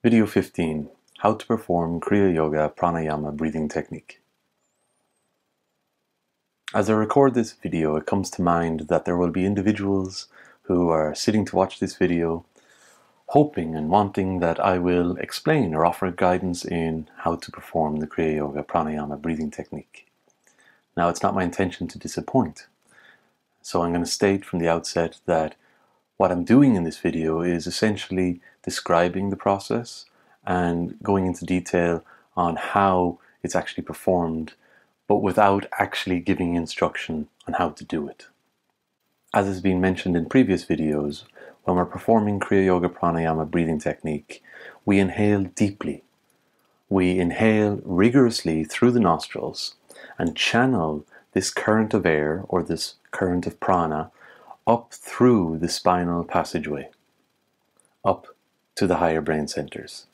Video 15. How to perform Kriya Yoga Pranayama breathing technique. As I record this video, it comes to mind that there will be individuals who are sitting to watch this video, hoping and wanting that I will explain or offer guidance in how to perform the Kriya Yoga Pranayama breathing technique. Now, it's not my intention to disappoint, so I'm going to state from the outset that what I'm doing in this video is essentially describing the process and going into detail on how it's actually performed, but without actually giving instruction on how to do it. As has been mentioned in previous videos, when we're performing Kriya Yoga Pranayama breathing technique, we inhale deeply. We inhale rigorously through the nostrils and channel this current of air or this current of prana up through the spinal passageway, up to the higher brain centers.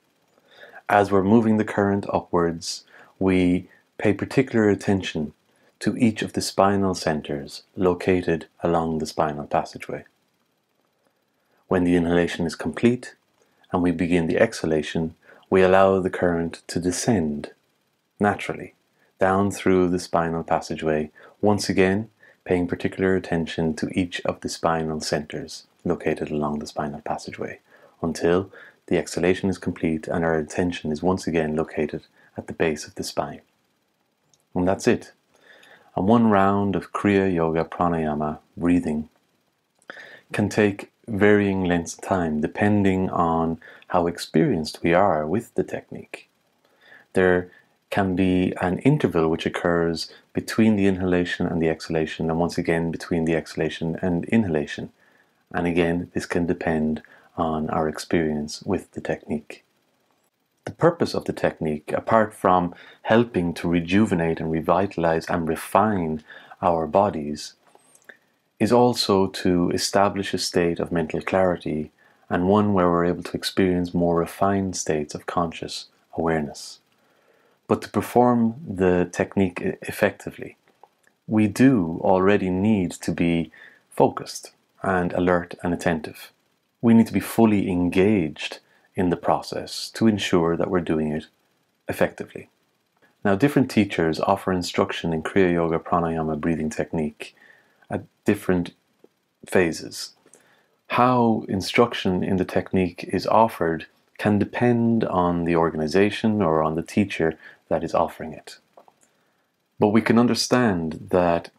As we're moving the current upwards, we pay particular attention to each of the spinal centers located along the spinal passageway. When the inhalation is complete and we begin the exhalation, we allow the current to descend naturally down through the spinal passageway, once again paying particular attention to each of the spinal centers located along the spinal passageway, until the exhalation is complete and our attention is once again located at the base of the spine. And that's it. And one round of Kriya Yoga Pranayama breathing can take varying lengths of time depending on how experienced we are with the technique. There can be an interval which occurs between the inhalation and the exhalation, and once again between the exhalation and inhalation. And again, this can depend on our experience with the technique. The purpose of the technique, apart from helping to rejuvenate and revitalize and refine our bodies, is also to establish a state of mental clarity, and one where we're able to experience more refined states of conscious awareness. But to perform the technique effectively, we do already need to be focused and alert and attentive. We need to be fully engaged in the process to ensure that we're doing it effectively. Now, different teachers offer instruction in Kriya Yoga Pranayama breathing technique at different phases. How instruction in the technique is offered can depend on the organization or on the teacher that is offering it. But we can understand that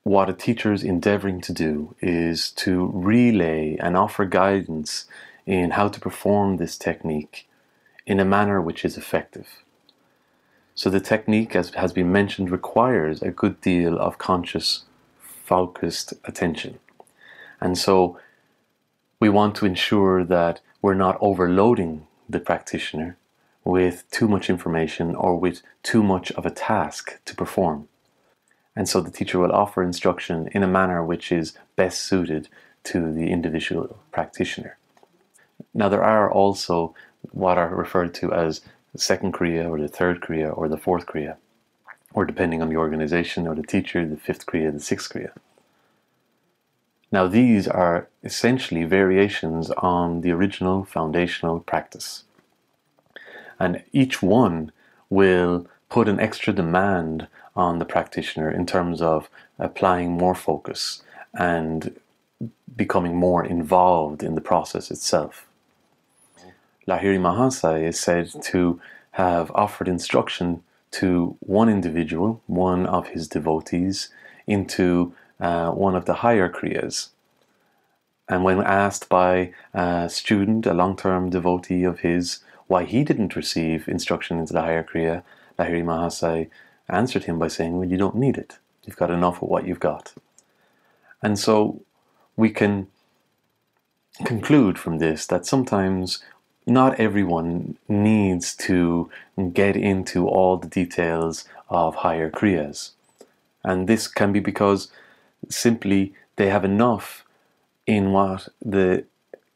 what a teacher is endeavoring to do is to relay and offer guidance in how to perform this technique in a manner which is effective. So the technique, as has been mentioned, requires a good deal of conscious, focused attention. And so we want to ensure that we're not overloading the practitioner with too much information or with too much of a task to perform. And so the teacher will offer instruction in a manner which is best suited to the individual practitioner. Now, there are also what are referred to as the second Kriya or the third Kriya or the fourth Kriya, or depending on the organization or the teacher, the fifth Kriya, the sixth Kriya. Now, these are essentially variations on the original foundational practice. And each one will put an extra demand on the practitioner in terms of applying more focus and becoming more involved in the process itself. Lahirimahasaya is said to have offered instruction to one individual, one of his devotees, into one of the higher Kriyas. And when asked by a student, a long-term devotee of his, why he didn't receive instruction into the higher Kriya, lahirimahasaya answered him by saying, well, you don't need it. You've got enough of what you've got. And so we can conclude from this that sometimes not everyone needs to get into all the details of higher Kriyas. And this can be because simply they have enough in what the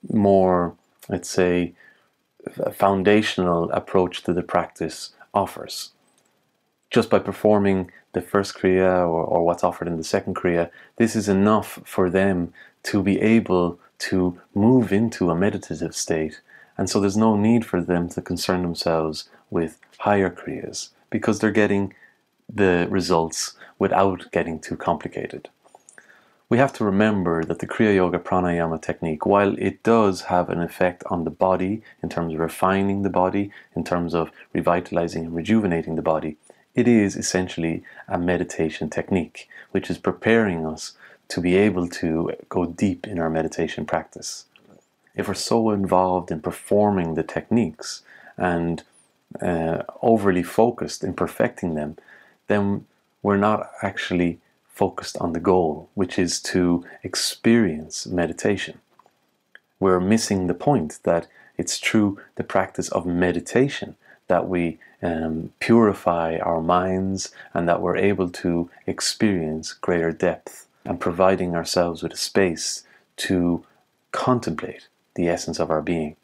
more, let's say, foundational approach to the practice offers. Just by performing the first Kriya or what's offered in the second Kriya, this is enough for them to be able to move into a meditative state And so there's no need for them to concern themselves with higher kriyas, because they're getting the results without getting too complicated. We have to remember that the kriyayogapranayama technique, while it does have an effect on the body in terms of refining the body, in terms of revitalizing and rejuvenating the body, it is essentially a meditation technique, which is preparing us to be able to go deep in our meditation practice. If we're so involved in performing the techniques and overly focused in perfecting them, then we're not actually focused on the goal, which is to experience meditation. We're missing the point that it's through the practice of meditation that we purify our minds and that we're able to experience greater depth, and providing ourselves with a space to contemplate the essence of our being.